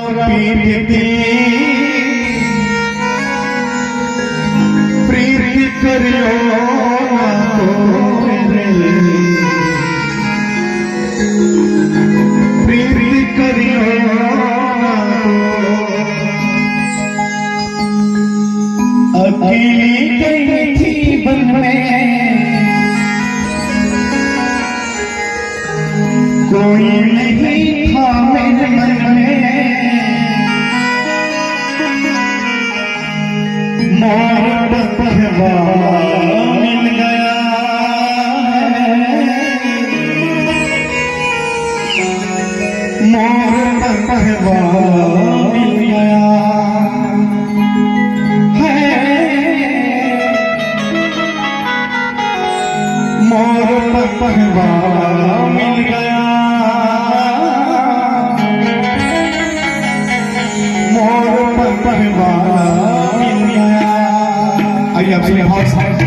पीटती प्रीति करियो ना तोरे प्रीति करियो ना तो अकेली गई थी बन में कोई नहीं था मेरे मन में मोर पहवा मिल गया मोर पहवा मिल गया मोर पहवा मिल गया मोर पहवा मिल गया। आइए आप